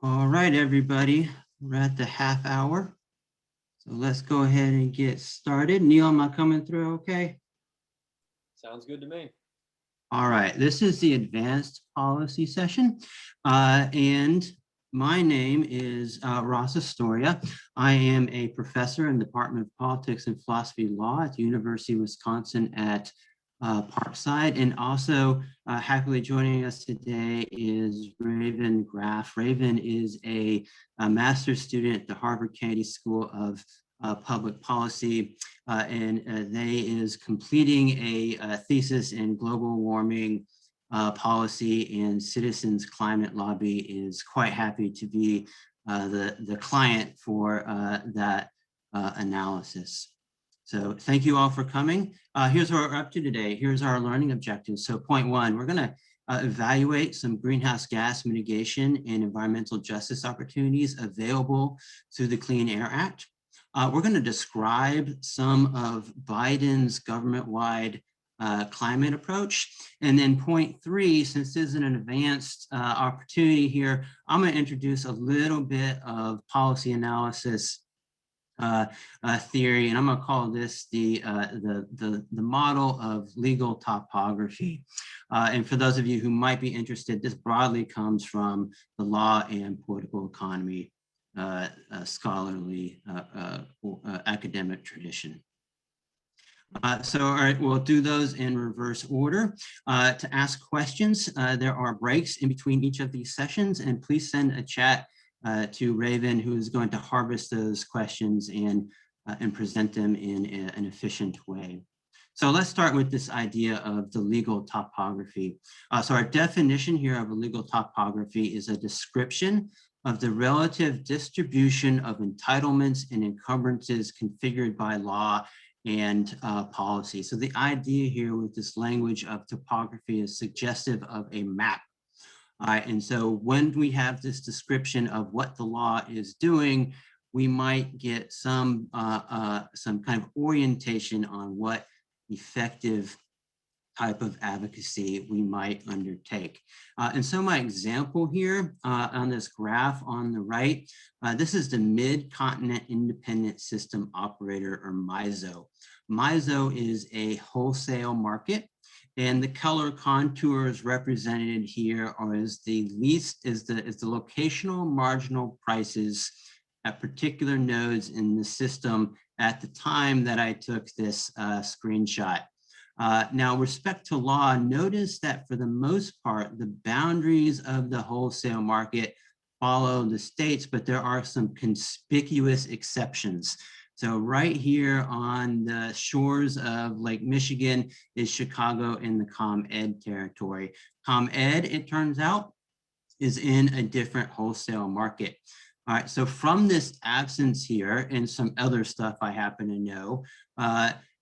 All right, everybody, we're at the half hour. So let's go ahead and get started. Neil, am I coming through okay? Sounds good to me. All right, this is the advanced policy session. And my name is Ross Astoria. I am a professor in the Department of Politics and Philosophy Law at the University of Wisconsin at Parkside. And also happily joining us today is Raven Graff. Raven is a master's student at the Harvard Kennedy School of Public Policy, and they is completing a thesis in global warming policy and citizens climate lobby. Is quite happy to be the client for that analysis. So thank you all for coming. Here's what we're up to today. Here's our learning objectives. So point one, we're gonna evaluate some greenhouse gas mitigation and environmental justice opportunities available through the Clean Air Act. We're going to describe some of Biden's government-wide climate approach. And then point three, since this is an advanced opportunity here, I'm going to introduce a little bit of policy analysis theory, and I'm going to call this the model of legal topography. And for those of you who might be interested, this broadly comes from the law and political economy scholarly academic tradition. So, all right, we'll do those in reverse order. To ask questions, there are breaks in between each of these sessions, and please send a chat to Raven, who is going to harvest those questions and present them in an efficient way. So let's start with this idea of the legal topography. So our definition here of a legal topography is a description of the relative distribution of entitlements and encumbrances configured by law and policy. So the idea here with this language of topography is suggestive of a map. All right, and so when we have this description of what the law is doing, we might get some kind of orientation on what effective type of advocacy we might undertake. And so my example here on this graph on the right, this is the Mid-Continent Independent System Operator, or MISO. MISO is a wholesale market, and the color contours represented here are the locational marginal prices at particular nodes in the system at the time that I took this screenshot. Now, respect to law, notice that for the most part, the boundaries of the wholesale market follow the states, but there are some conspicuous exceptions. So right here on the shores of Lake Michigan is Chicago in the ComEd territory. ComEd, it turns out, is in a different wholesale market. All right, so from this absence here and some other stuff I happen to know,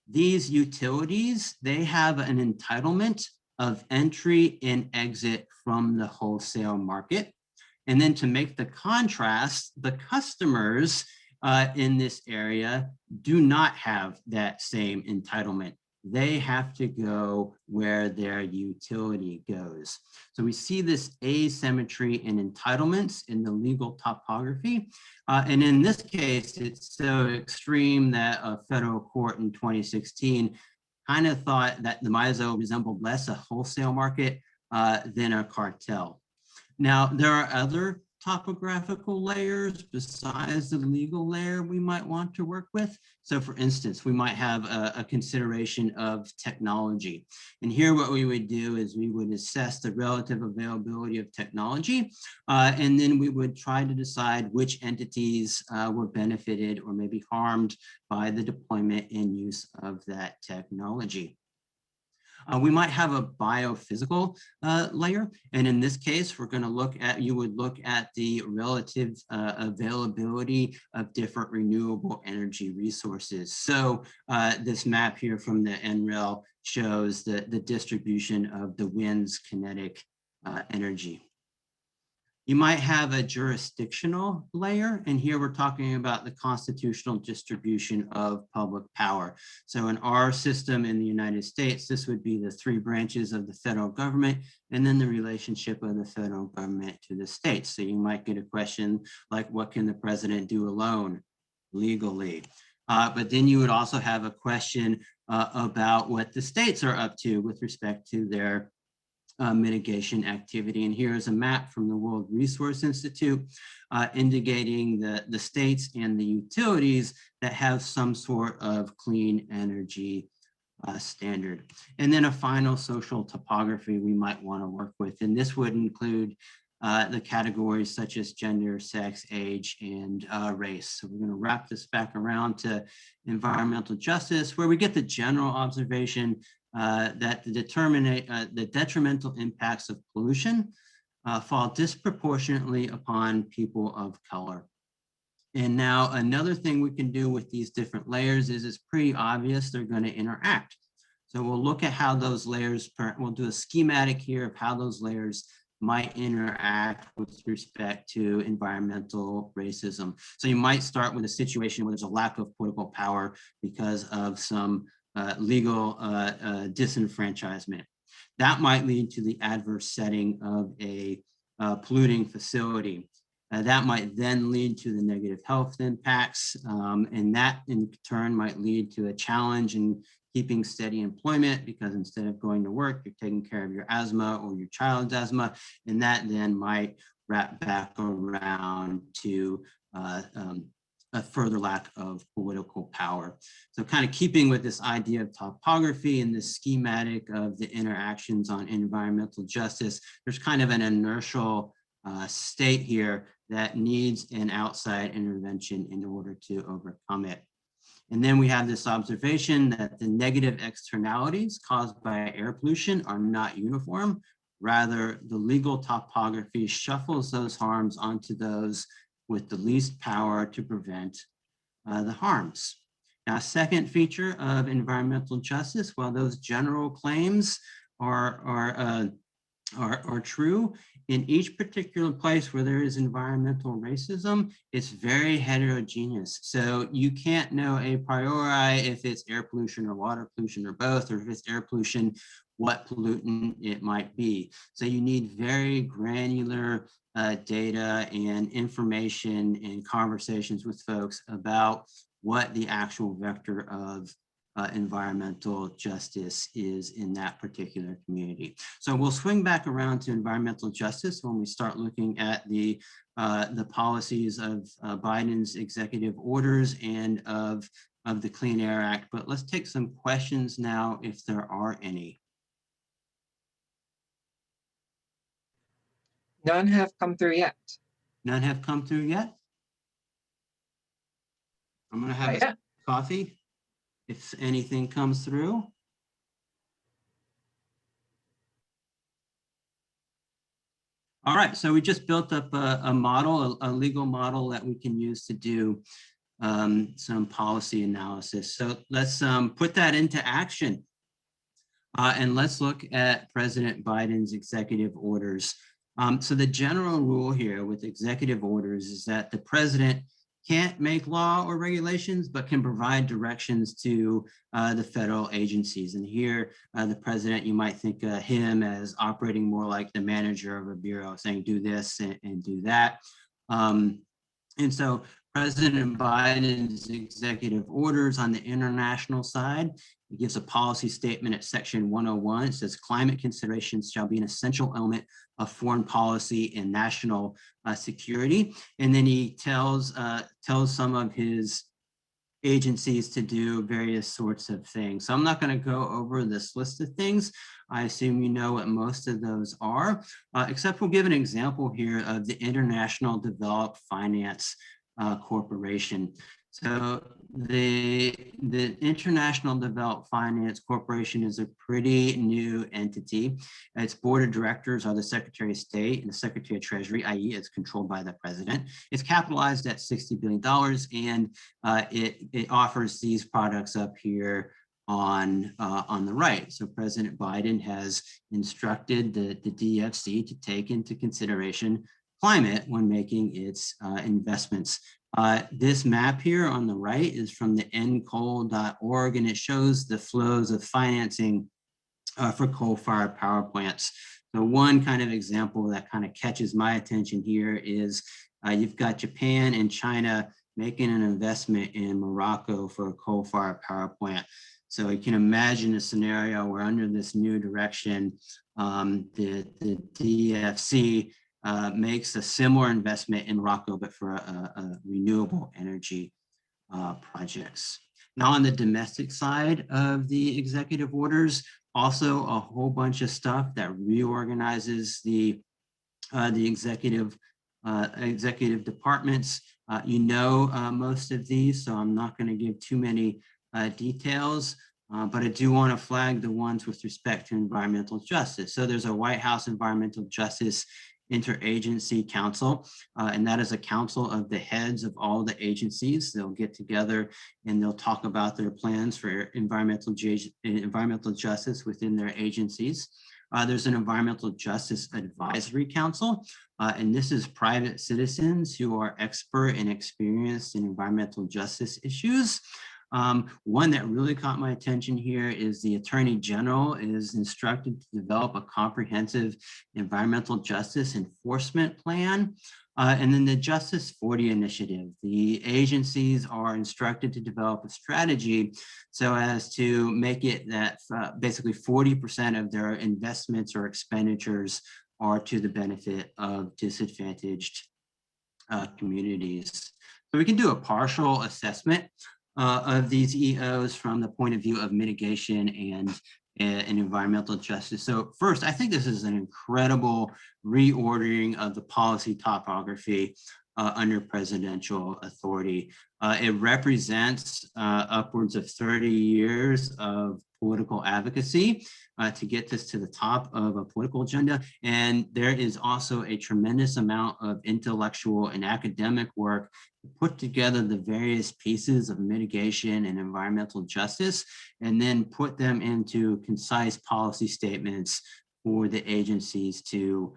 these utilities, they have an entitlement of entry and exit from the wholesale market. And then to make the contrast, the customers in this area do not have that same entitlement. They have to go where their utility goes. So we see this asymmetry in entitlements in the legal topography. And in this case, it's so extreme that a federal court in 2016 kind of thought that the MISO resembled less a wholesale market than a cartel. Now, there are other topographical layers besides the legal layer we might want to work with. So for instance, we might have a consideration of technology. And here what we would do is we would assess the relative availability of technology, and then we would try to decide which entities were benefited or maybe harmed by the deployment and use of that technology. We might have a biophysical layer, and in this case, we're going to look at, you would look at the relative availability of different renewable energy resources. So this map here from the NREL shows the distribution of the wind's kinetic energy. You might have a jurisdictional layer, and here we're talking about the constitutional distribution of public power. So in our system in the United States, this would be the three branches of the federal government, and then the relationship of the federal government to the states. So you might get a question like, what can the president do alone legally? But then you would also have a question about what the states are up to with respect to their mitigation activity. And here is a map from the World Resource Institute indicating the states and the utilities that have some sort of clean energy standard. And then a final social topography we might want to work with. And this would include the categories such as gender, sex, age, and race. So we're going to wrap this back around to environmental justice, where we get the general observation that the detrimental impacts of pollution fall disproportionately upon people of color. And now another thing we can do with these different layers is it's pretty obvious they're going to interact. So we'll look at how those layers, we'll do a schematic here of how those layers might interact with respect to environmental racism. So you might start with a situation where there's a lack of political power because of some legal disenfranchisement. That might lead to the adverse setting of a polluting facility. That might then lead to the negative health impacts, and that in turn might lead to a challenge in keeping steady employment, because instead of going to work, you're taking care of your asthma or your child's asthma, and that then might wrap back around to a further lack of political power. So kind of keeping with this idea of topography and this schematic of the interactions on environmental justice, there's kind of an inertial state here that needs an outside intervention in order to overcome it. And then we have this observation that the negative externalities caused by air pollution are not uniform. Rather, the legal topography shuffles those harms onto those with the least power to prevent the harms. Now, a second feature of environmental justice, while those general claims are true, in each particular place where there is environmental racism, it's very heterogeneous. So you can't know a priori if it's air pollution or water pollution or both, or if it's air pollution, what pollutant it might be. So you need very granular data and information and conversations with folks about what the actual vector of environmental justice is in that particular community. So we'll swing back around to environmental justice when we start looking at the policies of Biden's executive orders and of the Clean Air Act. But let's take some questions now, if there are any. None have come through yet. None have come through yet? I'm going to have a coffee if anything comes through. All right, so we just built up a model, a legal model that we can use to do some policy analysis. So let's put that into action. And let's look at President Biden's executive orders. So the general rule here with executive orders is that the president can't make law or regulations, but can provide directions to the federal agencies. And here, the president, you might think of him as operating more like the manager of a bureau, saying do this and do that. And so President Biden's executive orders on the international side, it gives a policy statement at section 101. It says climate considerations shall be an essential element of foreign policy and national security. And then he tells some of his agencies to do various sorts of things. So I'm not going to go over this list of things. I assume you know what most of those are, except we'll give an example here of the International Developed Finance Corporation. So the International Developed Finance Corporation is a pretty new entity. Its board of directors are the Secretary of State and the Secretary of Treasury, i.e. it's controlled by the president. It's capitalized at $60 billion, and it offers these products up here on the right. So President Biden has instructed the DFC to take into consideration climate when making its investments. This map here on the right is from the endcoal.org, and it shows the flows of financing for coal-fired power plants. So one kind of example that kind of catches my attention here is you've got Japan and China making an investment in Morocco for a coal-fired power plant. So you can imagine a scenario where under this new direction, the DFC makes a similar investment in Morocco, but for a renewable energy projects. Now on the domestic side of the executive orders, also a whole bunch of stuff that reorganizes the executive departments. Most of these, so I'm not going to give too many details, but I do want to flag the ones with respect to environmental justice. So there's a White House Environmental Justice Interagency Council, and that is a council of the heads of all the agencies. They'll get together and they'll talk about their plans for environmental justice within their agencies. There's an Environmental Justice Advisory Council, and this is private citizens who are expert and experienced in environmental justice issues. One that really caught my attention here is the Attorney General is instructed to develop a comprehensive environmental justice enforcement plan. And then the Justice 40 initiative, the agencies are instructed to develop a strategy so as to make it that basically 40% of their investments or expenditures are to the benefit of disadvantaged communities. So we can do a partial assessment of these EOs from the point of view of mitigation and environmental justice. So first, I think this is an incredible reordering of the policy topography under presidential authority. It represents upwards of 30 years of political advocacy to get this to the top of a political agenda. And there is also a tremendous amount of intellectual and academic work to put together the various pieces of mitigation and environmental justice, and then put them into concise policy statements for the agencies to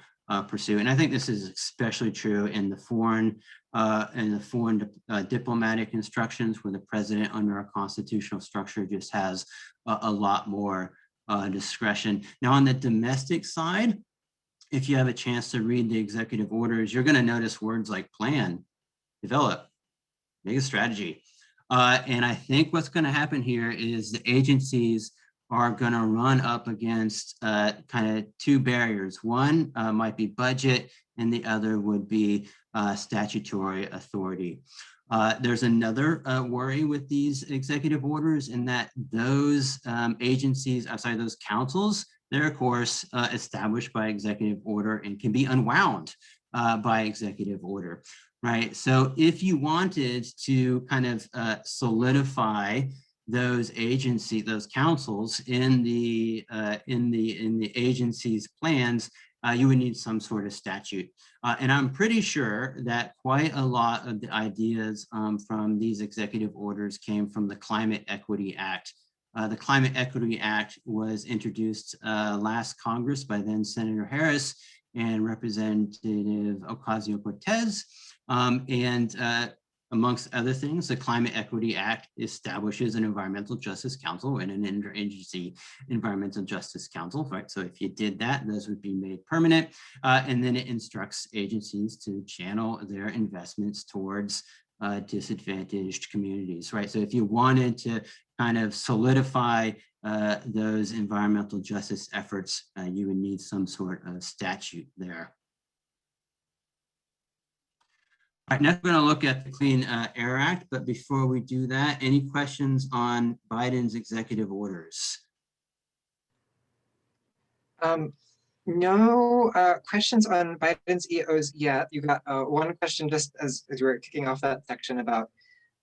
pursue. And I think this is especially true in the foreign diplomatic instructions, where the president under a constitutional structure just has a lot more discretion. Now on the domestic side, if you have a chance to read the executive orders, you're going to notice words like plan, develop, make a strategy. And I think what's going to happen here is the agencies are going to run up against kind of two barriers. One might be budget, and the other would be statutory authority. There's another worry with these executive orders in that those those councils, they're of course established by executive order and can be unwound by executive order, right? So if you wanted to kind of solidify those agencies, those councils in the agency's plans, you would need some sort of statute. And I'm pretty sure that quite a lot of the ideas from these executive orders came from the Climate Equity Act. The Climate Equity Act was introduced last Congress by then Senator Harris and Representative Ocasio-Cortez. Amongst other things, the Climate Equity Act establishes an Environmental Justice Council and an Interagency Environmental Justice Council, right? So if you did that, those would be made permanent. And then it instructs agencies to channel their investments towards disadvantaged communities, right? So if you wanted to kind of solidify those environmental justice efforts, you would need some sort of statute there. All right, next we're going to look at the Clean Air Act, but before we do that, any questions on Biden's executive orders? No questions on Biden's EOs yet. You got one question just as you were kicking off that section about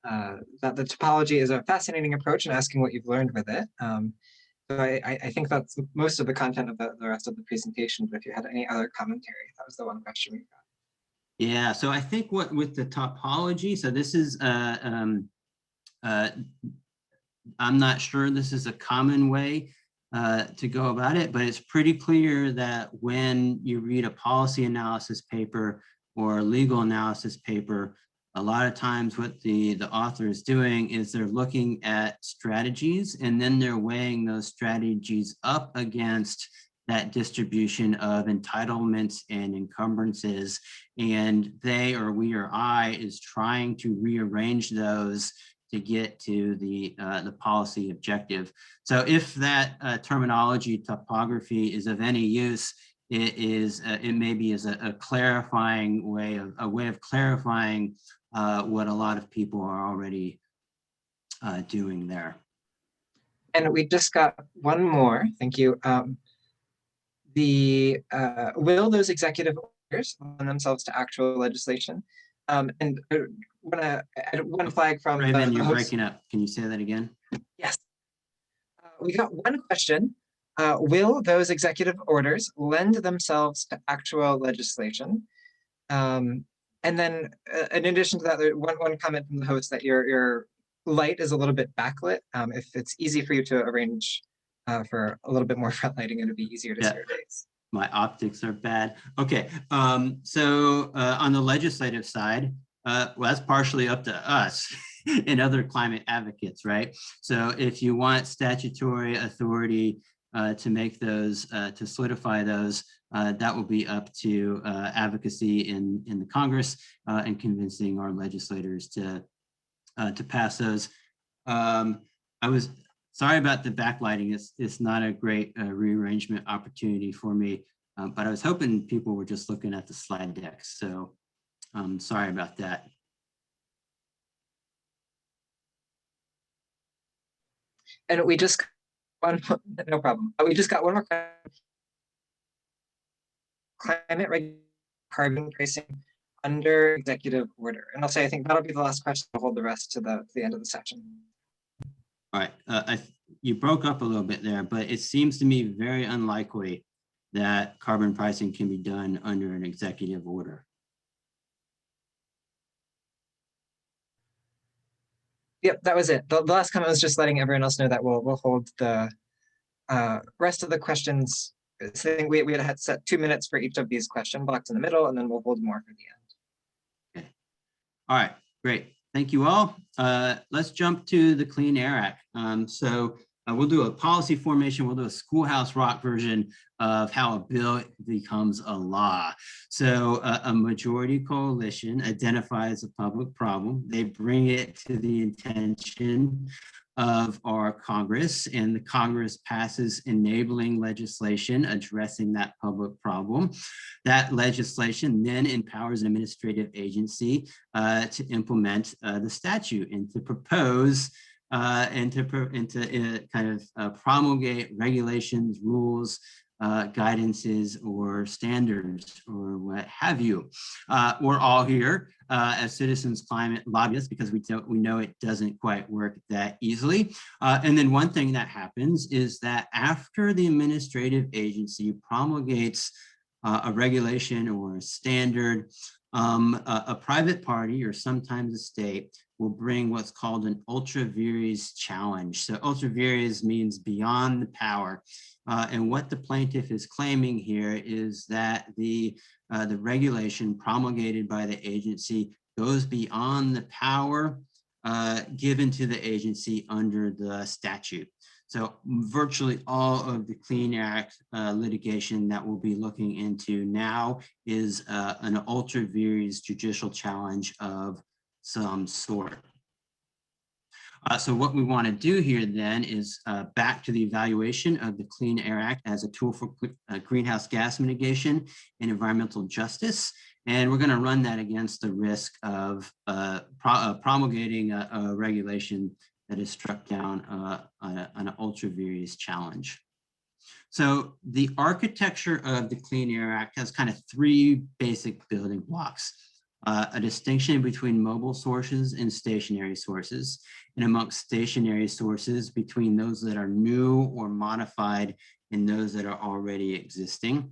that the topology is a fascinating approach and asking what you've learned with it. So I think that's most of the content of the rest of the presentation, but if you had any other commentary, that was the one question we got. Yeah, so I think what with the topology, so this is, I'm not sure this is a common way to go about it, but it's pretty clear that when you read a policy analysis paper or a legal analysis paper, a lot of times what the author is doing is they're looking at strategies and then they're weighing those strategies up against that distribution of entitlements and encumbrances. And they or we or I is trying to rearrange those to get to the policy objective. So if that terminology topography is of any use, it maybe is a clarifying way of clarifying what a lot of people are already doing there. And we just got one more, thank you. Will those executive orders lend themselves to actual legislation? And one flag from Raven, you're host. breaking up. Can you say that again? Yes. We got one question. Will those executive orders lend themselves to actual legislation? And then in addition to that, one comment from the host that your light is a little bit backlit. If it's easy for you to arrange for a little bit more front lighting, it'll be easier to see your face. My optics are bad. Okay, so on the legislative side, well, that's partially up to us and other climate advocates, right? So if you want statutory authority to make those, to solidify those, that will be up to advocacy in the Congress and convincing our legislators to pass those. I was sorry about the backlighting. It's not a great rearrangement opportunity for me, but I was hoping people were just looking at the slide deck. So sorry about that. And we just no problem. We just got one more climate carbon pricing under executive order. And I'll say I think that'll be the last question. I'll hold the rest to the end of the session. All right, you broke up a little bit there, but it seems to me very unlikely that carbon pricing can be done under an executive order. Yep, that was it. The last comment was just letting everyone else know that we'll hold the rest of the questions. I think we had set 2 minutes for each of these question blocks in the middle, and then we'll hold more for the end. Okay. All right, great. Thank you all. Let's jump to the Clean Air Act. We'll do a policy formation. We'll do a Schoolhouse Rock version of how a bill becomes a law. So a majority coalition identifies a public problem. They bring it to the attention of our Congress, and the Congress passes enabling legislation addressing that public problem. That legislation then empowers an administrative agency to implement the statute and to propose and to kind of promulgate regulations, rules, guidances, or standards, or what have you. We're all here as citizens climate lobbyists because we know it doesn't quite work that easily. And then one thing that happens is that after the administrative agency promulgates a regulation or a standard, a private party or sometimes a state will bring what's called an ultra vires challenge. So ultra vires means beyond the power. And what the plaintiff is claiming here is that the regulation promulgated by the agency goes beyond the power given to the agency under the statute. So virtually all of the Clean Air Act litigation that we'll be looking into now is an ultra vires judicial challenge of some sort. So what we want to do here then is back to the evaluation of the Clean Air Act as a tool for greenhouse gas mitigation and environmental justice. And we're going to run that against the risk of promulgating a regulation that is struck down an ultra vires challenge. So the architecture of the Clean Air Act has kind of 3 basic building blocks. A distinction between mobile sources and stationary sources, and amongst stationary sources between those that are new or modified and those that are already existing,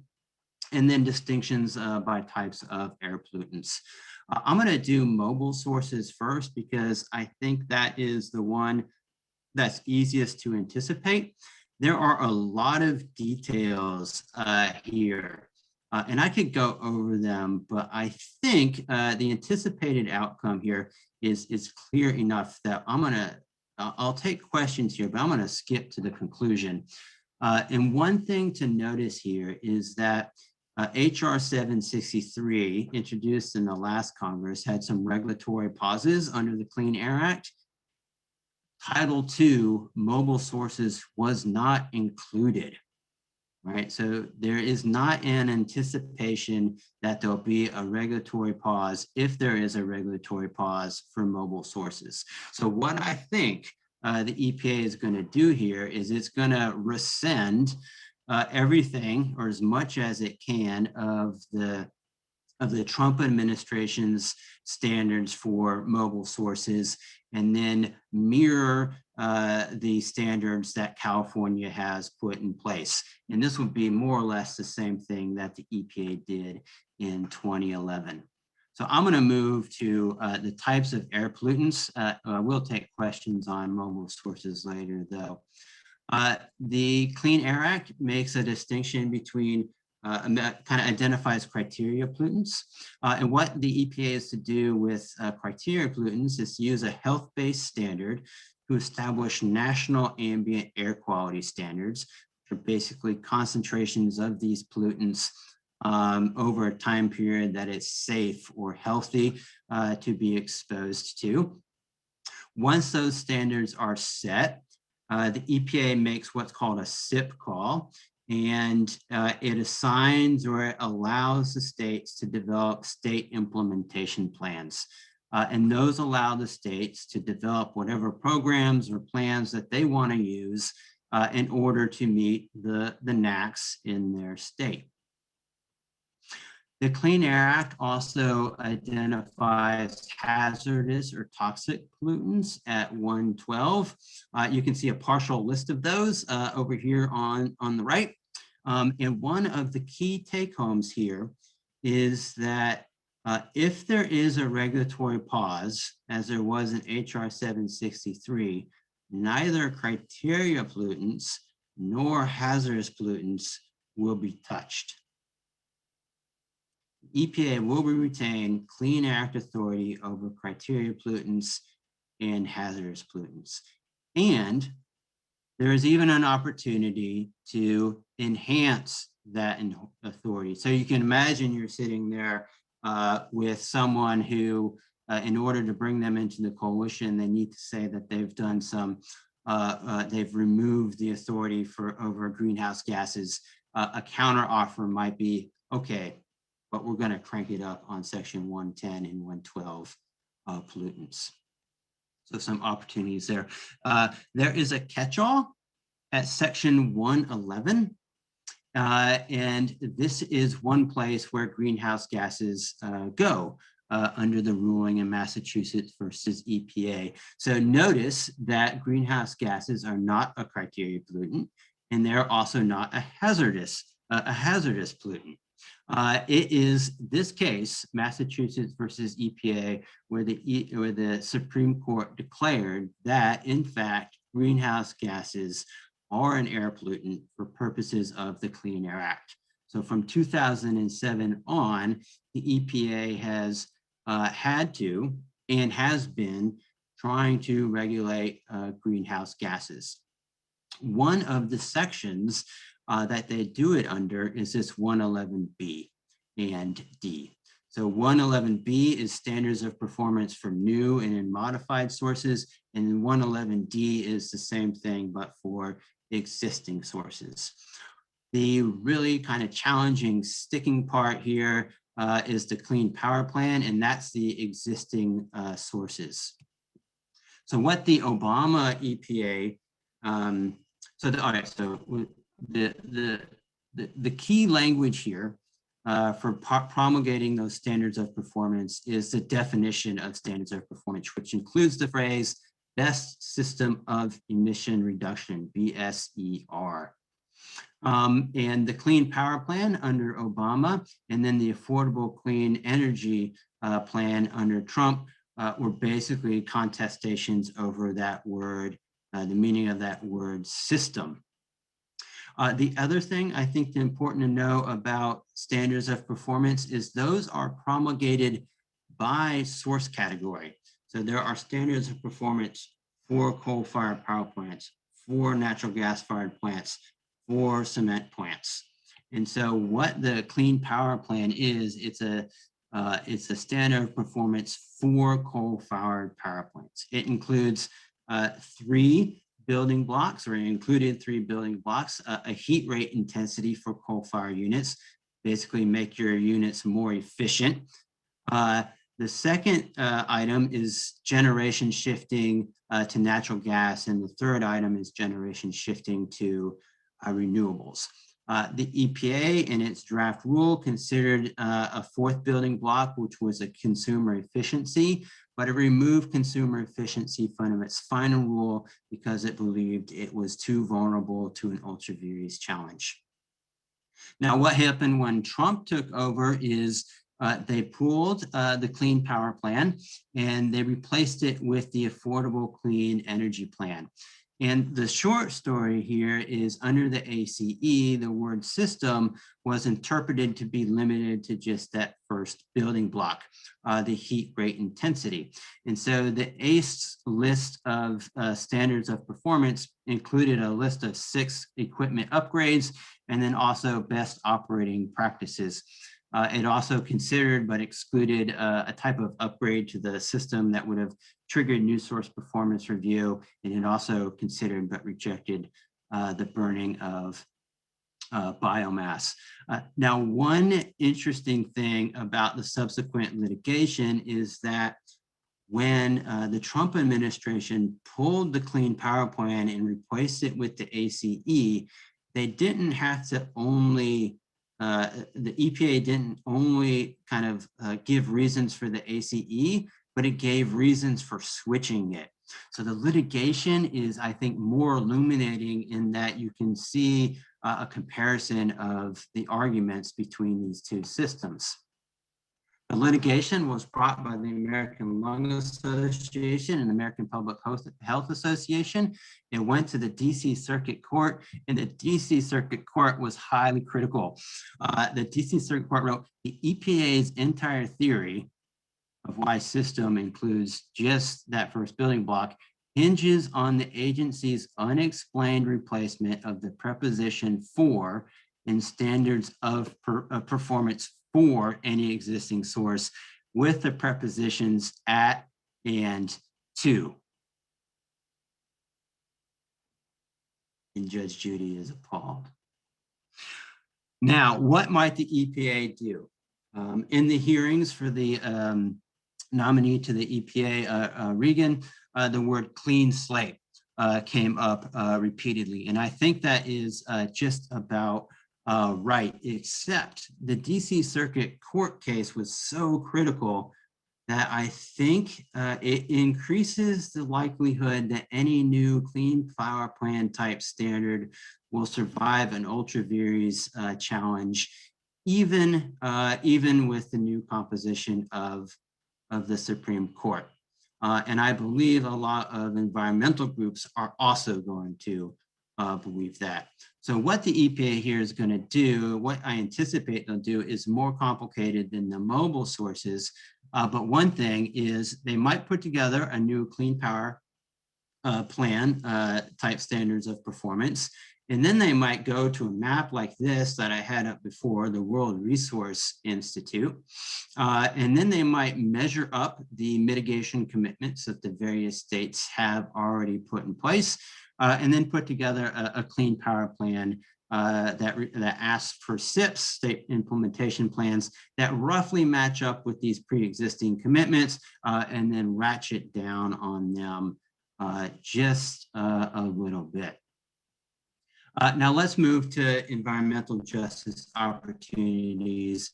and then distinctions by types of air pollutants. I'm going to do mobile sources first because I think that is the one that's easiest to anticipate. There are a lot of details here And I could go over them, but I think the anticipated outcome here is clear enough that I'll take questions here, but I'm gonna skip to the conclusion. And one thing to notice here is that HR 763, introduced in the last Congress, had some regulatory pauses under the Clean Air Act. Title II, mobile sources, was not included, right? So there is not an anticipation that there'll be a regulatory pause, if there is a regulatory pause, for mobile sources. So what I think the EPA is going to do here is it's going to rescind everything, or as much as it can, of the Trump administration's standards for mobile sources, and then mirror the standards that California has put in place. And this would be more or less the same thing that the EPA did in 2011. So I'm going to move to the types of air pollutants. We'll take questions on mobile sources later, though. The Clean Air Act makes a distinction between kind of identifies criteria pollutants. And what the EPA is to do with criteria pollutants is to use a health-based standard to establish national ambient air quality standards, which are basically concentrations of these pollutants over a time period that is safe or healthy to be exposed to. Once those standards are set, the EPA makes what's called a SIP call, and it assigns or it allows the states to develop state implementation plans. And those allow the states to develop whatever programs or plans that they want to use in order to meet the NAAQS in their state. The Clean Air Act also identifies hazardous or toxic pollutants at 112. You can see a partial list of those over here on the right. And one of the key take-homes here is that if there is a regulatory pause, as there was in HR 763, neither criteria pollutants nor hazardous pollutants will be touched. EPA will retain Clean Air Act authority over criteria pollutants and hazardous pollutants. And there is even an opportunity to enhance that authority. So you can imagine you're sitting there with someone who, in order to bring them into the coalition, they need to say that they've done some, they've removed the authority for over greenhouse gases. A counter offer might be, okay, but we're going to crank it up on section 110 and 112 pollutants. So some opportunities there. There is a catch-all at section 111. And this is one place where greenhouse gases go under the ruling in Massachusetts versus EPA. So notice that greenhouse gases are not a criteria pollutant, and they're also not a hazardous pollutant. It is this case, Massachusetts versus EPA, where the Supreme Court declared that, in fact, greenhouse gases are an air pollutant for purposes of the Clean Air Act. So from 2007 on, the EPA has had to and has been trying to regulate greenhouse gases. One of the sections that they do it under is this 111B and D. So 111B is standards of performance for new and in modified sources, and 111D is the same thing, but for existing sources. The really kind of challenging sticking part here is the Clean Power Plan, and that's the existing sources. So what the Obama EPA, all right, so the key language here for promulgating those standards of performance is the definition of standards of performance, which includes the phrase best system of emission reduction, BSER. And the Clean Power Plan under Obama, and then the Affordable Clean Energy Plan under Trump were basically contestations over that word, the meaning of that word system. The other thing I think important to know about standards of performance is those are promulgated by source category. So there are standards of performance for coal-fired power plants, for natural gas-fired plants, for cement plants. And so what the Clean Power Plan is, it's a standard of performance for coal-fired power plants. It includes 3 building blocks, or it included 3 building blocks, a heat rate intensity for coal-fired units, basically make your units more efficient. The second item is generation shifting to natural gas, and the third item is generation shifting to renewables. The EPA in its draft rule considered a 4th building block, which was a consumer efficiency, but it removed consumer efficiency from its final rule because it believed it was too vulnerable to an ultra vires challenge. Now, what happened when Trump took over is they pulled the Clean Power Plan and they replaced it with the Affordable Clean Energy Plan. And the short story here is under the ACE, the word system was interpreted to be limited to just that first building block, the heat rate intensity. And so the ACE list of standards of performance included a list of 6 equipment upgrades and then also best operating practices. It also considered but excluded a type of upgrade to the system that would have triggered new source performance review, and it also considered but rejected the burning of biomass. Now, one interesting thing about the subsequent litigation is that when the Trump administration pulled the Clean Power Plan and replaced it with the ACE, they didn't have to only the EPA didn't only kind of give reasons for the ACE, but it gave reasons for switching it. So the litigation is, I think, more illuminating in that you can see a comparison of the arguments between these 2 systems. The litigation was brought by the American Lung Association and the American Public Health Association. It went to the DC Circuit Court, and the DC Circuit Court was highly critical. The DC Circuit Court wrote, the EPA's entire theory of why system includes just that first building block hinges on the agency's unexplained replacement of the preposition for in standards of performance for any existing source with the prepositions at and to. And Judge Judy is appalled. Now, what might the EPA do? In the hearings for the nominee to the EPA, Regan, the word clean slate came up repeatedly. And I think that is just about right, except the DC Circuit Court case was so critical that I think it increases the likelihood that any new Clean Power Plan type standard will survive an ultra vires challenge, even with the new composition of the Supreme Court. And I believe a lot of environmental groups are also going to believe that. So what the EPA here is going to do, what I anticipate they'll do, is more complicated than the mobile sources. But one thing is they might put together a new Clean Power Plan type standards of performance. And then they might go to a map like this that I had up before, the World Resource Institute. And then they might measure up the mitigation commitments that the various states have already put in place, and then put together a Clean Power Plan that asks for SIPs, state implementation plans, that roughly match up with these pre-existing commitments, and then ratchet down on them just a little bit. Now let's move to environmental justice opportunities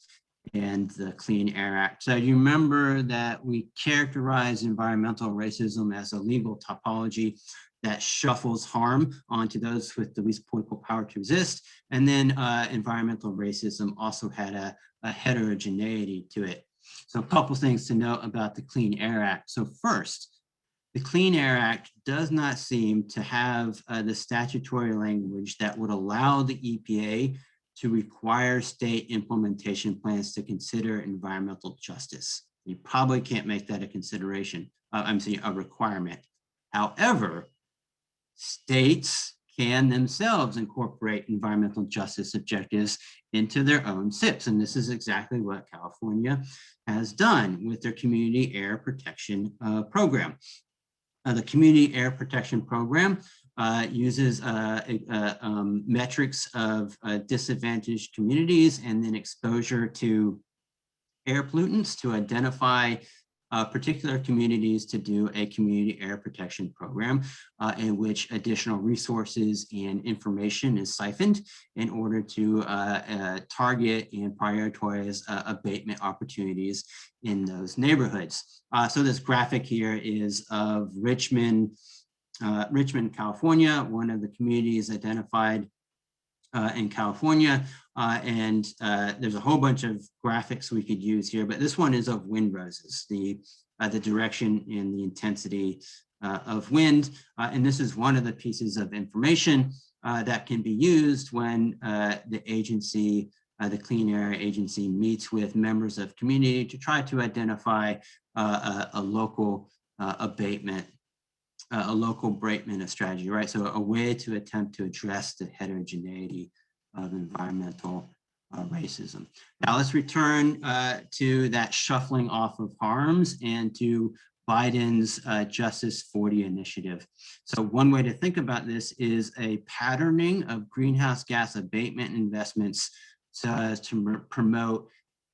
and the Clean Air Act. So you remember that we characterize environmental racism as a legal topology that shuffles harm onto those with the least political power to resist. And then environmental racism also had a heterogeneity to it. So a couple things to note about the Clean Air Act. So first, the Clean Air Act does not seem to have the statutory language that would allow the EPA to require state implementation plans to consider environmental justice. You probably can't make that a consideration, I'm saying a requirement. However, states can themselves incorporate environmental justice objectives into their own SIPs. And this is exactly what California has done with their community air protection program. The community air protection program uses metrics of disadvantaged communities and then exposure to air pollutants to identify particular communities to do a community air protection program in which additional resources and information is siphoned in order to target and prioritize abatement opportunities in those neighborhoods. So this graphic here is of Richmond, California, one of the communities identified in California. There's a whole bunch of graphics we could use here, but this one is of wind roses, the direction and the intensity of wind. And this is one of the pieces of information that can be used when the agency, the Clean Air Agency, meets with members of community to try to identify a local abatement, a local abatement strategy, right? So a way to attempt to address the heterogeneity of environmental racism. Now let's return to that shuffling off of harms and to Biden's Justice 40 initiative. So one way to think about this is a patterning of greenhouse gas abatement investments so as to promote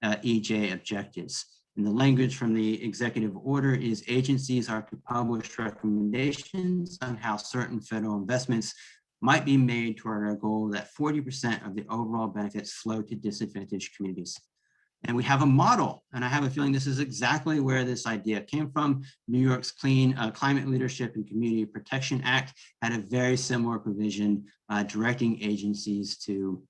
EJ objectives. And the language from the executive order is agencies are to publish recommendations on how certain federal investments might be made toward our goal that 40% of the overall benefits flow to disadvantaged communities. And we have a model, and I have a feeling this is exactly where this idea came from. New York's Climate Leadership and Community Protection Act had a very similar provision directing agencies to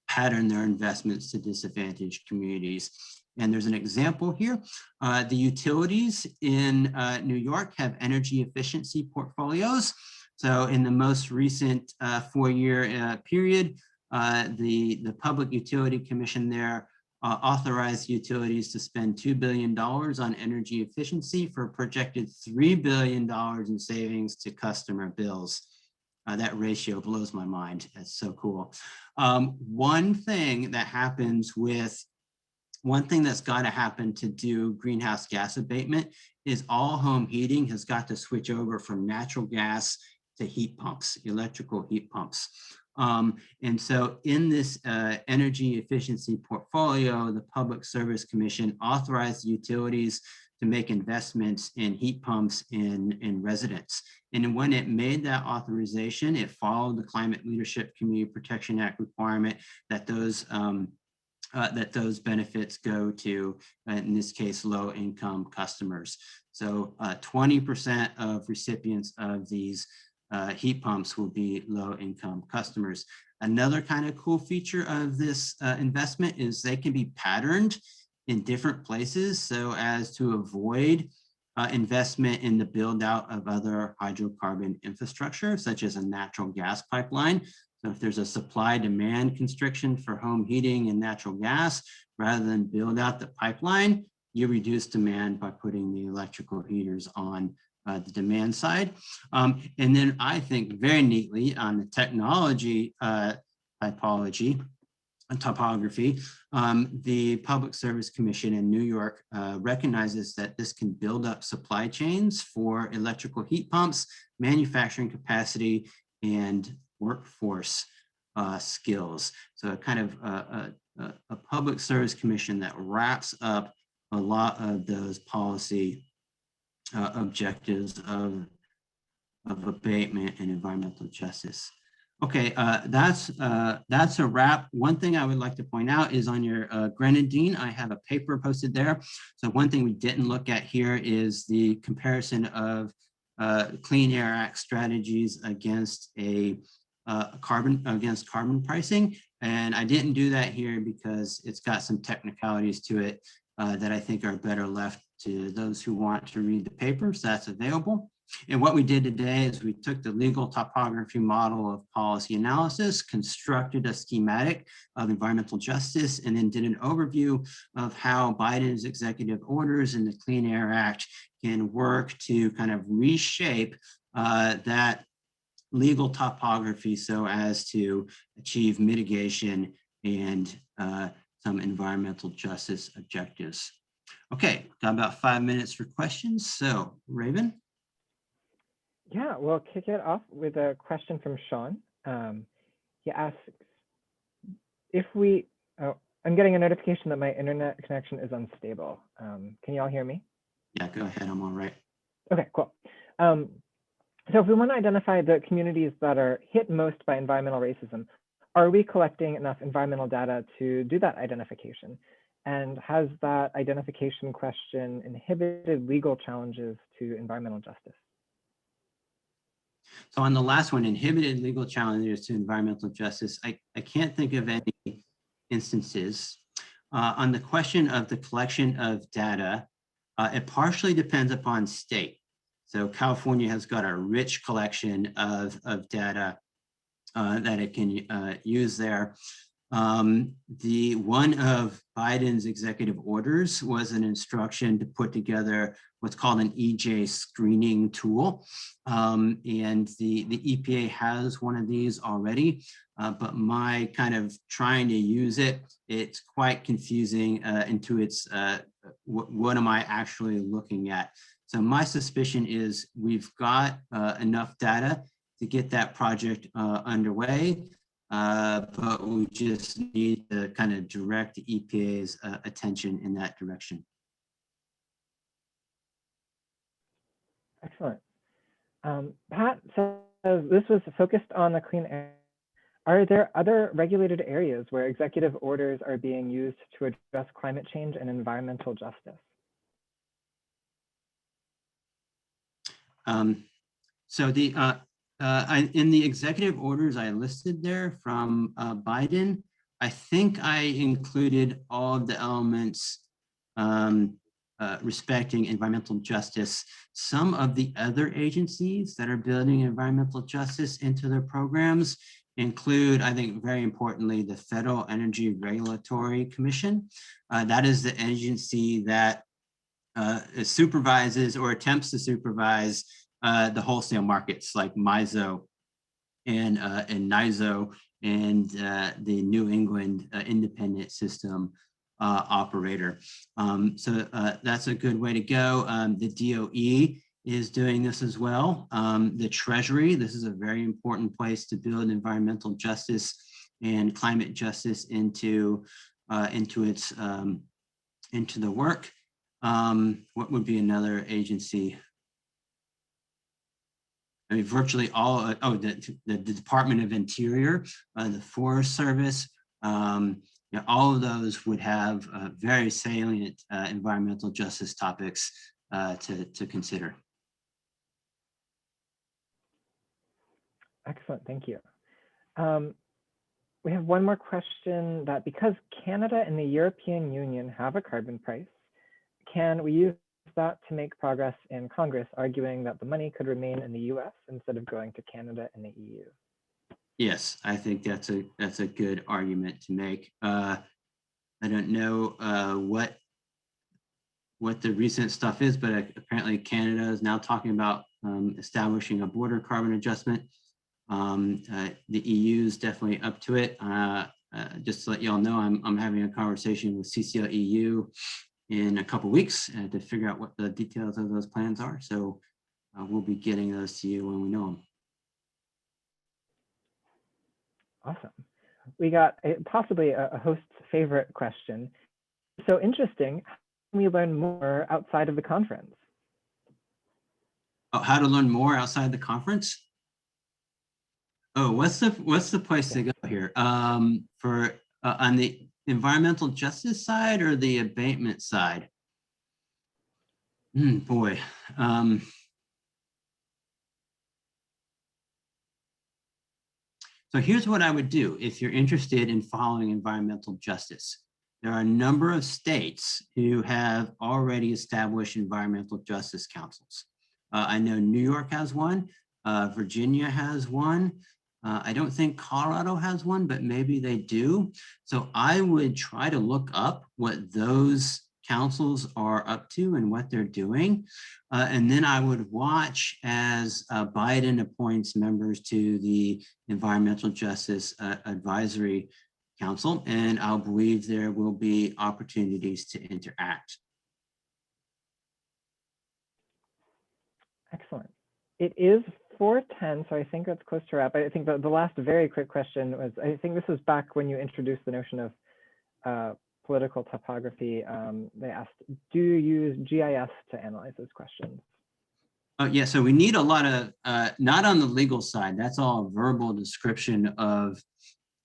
pattern their investments to disadvantaged communities. And there's an example here. The utilities in New York have energy efficiency portfolios. So in the most recent 4-year period, the Public Utility Commission there authorized utilities to spend $2 billion on energy efficiency for a projected $3 billion in savings to customer bills. That ratio blows my mind. That's so cool. One thing that's got to happen to do greenhouse gas abatement is all home heating has got to switch over from natural gas to heat pumps, electrical heat pumps. And so in this energy efficiency portfolio, the Public Service Commission authorized utilities to make investments in heat pumps in residents. And when it made that authorization, it followed the Climate Leadership Community Protection Act requirement that those benefits go to, in this case, low-income customers. So 20% of recipients of these heat pumps will be low-income customers. Another kind of cool feature of this investment is they can be patterned in different places so as to avoid investment in the build out of other hydrocarbon infrastructure, such as a natural gas pipeline. So if there's a supply demand constriction for home heating and natural gas, rather than build out the pipeline, you reduce demand by putting the electrical heaters on the demand side. And then I think very neatly on the technology topography, the Public Service Commission in New York recognizes that this can build up supply chains for electrical heat pumps, manufacturing capacity, and workforce skills. So a kind of a Public Service Commission that wraps up a lot of those policy objectives of abatement and environmental justice. Okay, that's a wrap. One thing I would like to point out is on your Grenadine, I have a paper posted there. So one thing we didn't look at here is the comparison of Clean Air Act strategies against carbon pricing. And I didn't do that here because it's got some technicalities to it that I think are better left to those who want to read the paper. So that's available. And what we did today is we took the legal topography model of policy analysis, constructed a schematic of environmental justice, and then did an overview of how Biden's executive orders and the Clean Air Act can work to kind of reshape that legal topography so as to achieve mitigation and some environmental justice objectives. Okay, got about 5 minutes for questions. So, Raven? Yeah, we'll kick it off with a question from Sean. He asks, if we, oh, I'm getting a notification that my internet connection is unstable. Can you all hear me? Yeah, go ahead, I'm all right. Okay, cool. So if we want to identify the communities that are hit most by environmental racism, are we collecting enough environmental data to do that identification? And has that identification question inhibited legal challenges to environmental justice? So on the last one, inhibited legal challenges to environmental justice, I can't think of any instances. On the question of the collection of data, it partially depends upon state. So California has got a rich collection of data that it can use there. The one of Biden's executive orders was an instruction to put together what's called an EJ screening tool. And the EPA has one of these already, but my kind of trying to use it, it's quite confusing into its, what am I actually looking at? So my suspicion is we've got enough data to get that project underway. But we just need to kind of direct the EPA's attention in that direction. Excellent. Pat says this was focused on the clean air. Are there other regulated areas where executive orders are being used to address climate change and environmental justice? So the in the executive orders I listed there from Biden, I think I included all of the elements respecting environmental justice. Some of the other agencies that are building environmental justice into their programs include, I think very importantly, the Federal Energy Regulatory Commission. That is the agency that supervises or attempts to supervise the wholesale markets like MISO and NISO and the New England Independent System Operator. So that's a good way to go. The DOE is doing this as well. The Treasury, this is a very important place to build environmental justice and climate justice into the work. What would be another agency? I mean, virtually all, the Department of Interior, the Forest Service, you know, all of those would have very salient environmental justice topics to consider. Excellent, thank you. We have one more question that because Canada and the European Union have a carbon price, can we use that to make progress in Congress, arguing that the money could remain in the US instead of going to Canada and the EU? Yes, I think that's a good argument to make. I don't know what the recent stuff is, but apparently Canada is now talking about establishing a border carbon adjustment. The EU is definitely up to it. Just to let you all know, I'm having a conversation with CCL EU in a couple of weeks to figure out what the details of those plans are. So we'll be getting those to you when we know them. Awesome. We got possibly a host's favorite question. So interesting, how can we learn more outside of the conference? Oh, how to learn more outside the conference? Oh, what's the place to go here? For on the environmental justice side or the abatement side? Boy. So here's what I would do if you're interested in following environmental justice. There are a number of states who have already established environmental justice councils. I know New York has one. Virginia has one. I don't think Colorado has one, but maybe they do. So I would try to look up what those councils are up to and what they're doing. And then I would watch as Biden appoints members to the Environmental Justice Advisory Council, and I'll believe there will be opportunities to interact. Excellent. It is 4:10, so I think that's close to wrap. I think the last very quick question was, I think this was back when you introduced the notion of political topography. They asked, do you use GIS to analyze those questions? Yeah, so we need a lot of, not on the legal side, that's all verbal description of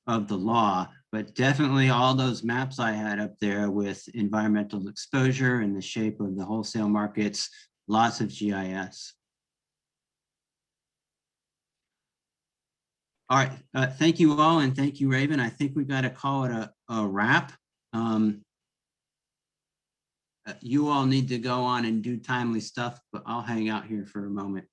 the law, but definitely all those maps I had up there with environmental exposure and the shape of the wholesale markets, lots of GIS. All right, thank you all, and thank you, Raven. I think we've got to call it a wrap. You all need to go on and do timely stuff, but I'll hang out here for a moment.